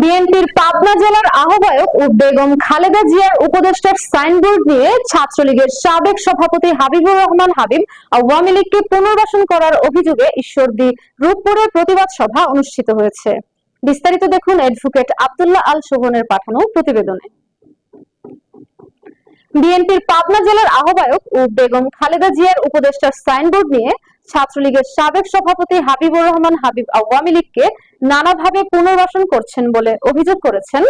বিএনপির পাবনা জেলার আহ্বায়ক ও বেগম খালেদা জিয়ার উপদেষ্টার সাইনবোর্ড নিয়ে ছাত্রলীগের সাবেক সভাপতি হাবিবুর রহমান হাবিব আওয়ামী লীগকে পুনর্বাসন করার অভিযোগে ঈশ্বরদী রূপপুরে প্রতিবাদ সভা অনুষ্ঠিত হয়েছে। বিস্তারিত দেখুন অ্যাডভোকেট আব্দুল্লাহ আল শোভনের পাঠানো প্রতিবেদনে। বিএনপির পাবনা জেলার আহ্বায়ক ও বেগম খালেদা জিয়ার উপদেষ্টার সাইনবোর্ড নিয়ে ছাত্রলীগের সাবেক সভাপতি হাবিবুর রহমান হাবিব আওয়ামী লীগকে নানাভাবে পুনর্বাসন করছেন বলে অভিযোগ করেছেন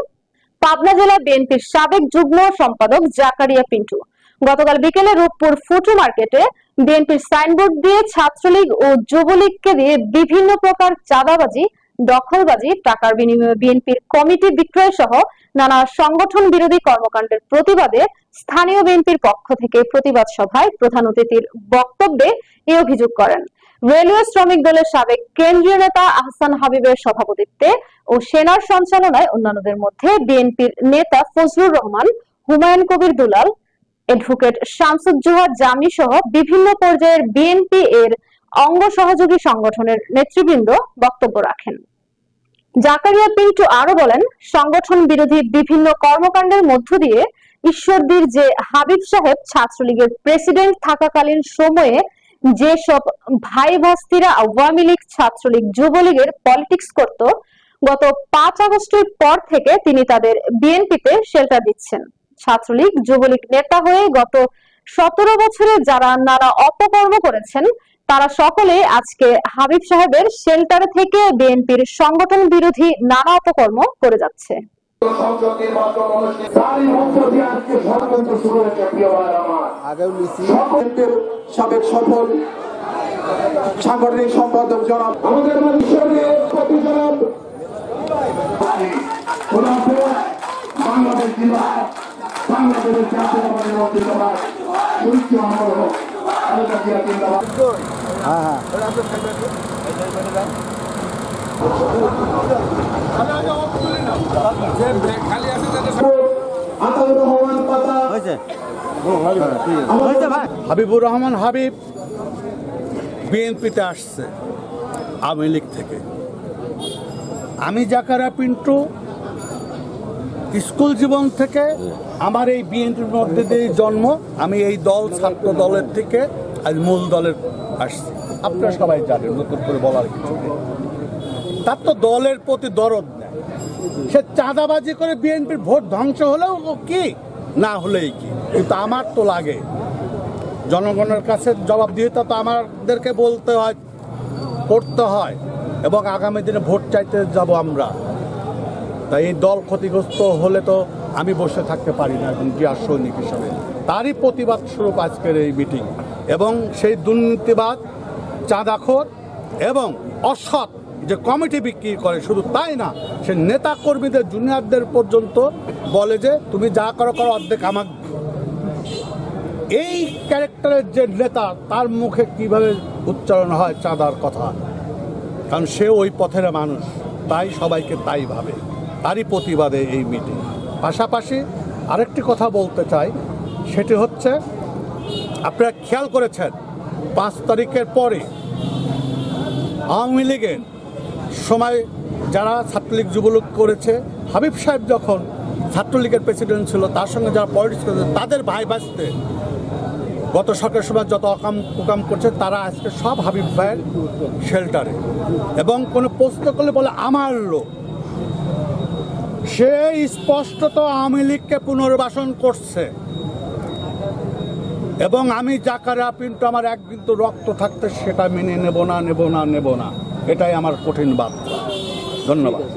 পাবনা জেলা বিএনপির সাবেক যুগ্ম সম্পাদক জাকারিয়া পিন্টু। গতকাল বিকেলে রূপপুর ফুটু মার্কেটে বিএনপির সাইনবোর্ড দিয়ে ছাত্রলীগ ও যুবলীগকে দিয়ে বিভিন্ন প্রকার চাঁদাবাজি, দখলবাজি, টাকার বিনিময়ে বিএনপির কমিটি বিক্রয় সহ নানা সংগঠন বিরোধী কর্মকাণ্ডের প্রতিবাদে স্থানীয় বিএনপির পক্ষ থেকে প্রতিবাদ সভায় প্রধান অতিথির বক্তব্যে এই অভিযোগ করেন। রেলওয়ে শ্রমিক দলের সাবেক কেন্দ্রীয় নেতা আহসান হাবিবের সভাপতিত্বে ও সেনার সঞ্চালনায় অন্যান্যদের মধ্যে বিএনপির নেতা ফজলুর রহমান, হুমায়ুন কবির দুলাল, অ্যাডভোকেট শামসুজ্জোহা জামি সহ বিভিন্ন পর্যায়ের বিএনপি এর অঙ্গ সহযোগী সংগঠনের নেতৃবৃন্দ বক্তব্য রাখেন। জাকারিয়া পিন্টু আরো বলেন, সংগঠন বিরোধী বিভিন্ন কর্মকাণ্ডের মধ্য দিয়ে ঈশ্বরদীর যে হাবিব সাহেব ছাত্রলীগের প্রেসিডেন্ট থাকাকালীন সময়ে যেসব ভাই ভাস্তিরা আওয়ামী লীগ, ছাত্রলীগ, যুবলীগের পলিটিক্স করত, গত 5 আগস্টের পর থেকে তিনি তাদের বিএনপিতে শেল্টার দিচ্ছেন। ছাত্রলীগ, যুবলীগ নেতা হয়ে গত 17 বছরে যারা নানা অপকর্ম করেছেন তারা সকলে আজকে হাবিব সাহেবের শেল্টারে থেকে বিএনপির সংগঠন বিরোধী নানা অপকর্ম করে যাচ্ছে। সাবেক সফল সাংগঠনিক সম্পাদক জনাব আমাদের বাংলাদেশ বিভাগ, বাংলাদেশের জাতীয়তাবাদী মন্ত্রিসভা হাবিবুর রহমান হাবিব বিএনপিতে আসছে আওয়ামী লীগ থেকে। আমি জাকারিয়া পিন্টু স্কুল জীবন থেকে আমার এই বিএনপির মধ্যে দিয়ে জন্ম। আমি এই দল ছাত্র দলের থেকে আজ মূল দলের আসছি। আপনারা সবাই জানেন, নতুন করে বলার কিছু নেই। তার তো দলের প্রতি দরদ নেই। সে চাঁদাবাজি করে বিএনপির ভোট ধ্বংস হলেও কি না হলেই কি, কিন্তু আমার তো লাগে জনগণের কাছে জবাবদিহিতা তো আমাদেরকে বলতে হয়, করতে হয়, এবং আগামী দিনে ভোট চাইতে যাব আমরা। তাই এই দল ক্ষতিগ্রস্ত হলে তো আমি বসে থাকতে পারি না একজন জিয়া সৈনিক হিসাবে। তারই প্রতিবাদ স্বরূপ আজকের এই মিটিং। এবং সেই দুর্নীতিবাদ, চাঁদাখোর এবং অসৎ যে কমিটি বিক্রি করে, শুধু তাই না, সে নেতা কর্মীদের, জুনিয়রদের পর্যন্ত বলে যে তুমি যা করো করো, অর্ধেক আমাকে। এই ক্যারেক্টারের যে নেতা, তার মুখে কিভাবে উচ্চারণ হয় চাঁদার কথা? কারণ সে ওই পথের মানুষ, তাই সবাইকে তাই ভাবে। তারই প্রতিবাদে এই মিটিং। পাশাপাশি আরেকটি কথা বলতে চাই, সেটি হচ্ছে আপনারা খেয়াল করেছেন 5 তারিখের পরে আওয়ামী লীগের সময় যারা ছাত্রলীগ যুবলীগ করেছে, হাবিব সাহেব যখন ছাত্রলীগের প্রেসিডেন্ট ছিল, তার সঙ্গে যারা পলিটিক্স করেছে, তাদের ভাই ভাসতে গত সরকারের সময় যত অকাম করছে, তারা আজকে সব হাবিব ভাইয়ের শেল্টারে। এবং কোনো প্রশ্ন করলে বলে আমার লোক। সে স্পষ্টত আওয়ামী লীগকে পুনর্বাসন করছে। এবং আমি জাকারিয়া পিন্টু, আমার এক বিন্দু রক্ত থাকতে সেটা মেনে নেব না। এটাই আমার কঠিন বার্তা। ধন্যবাদ।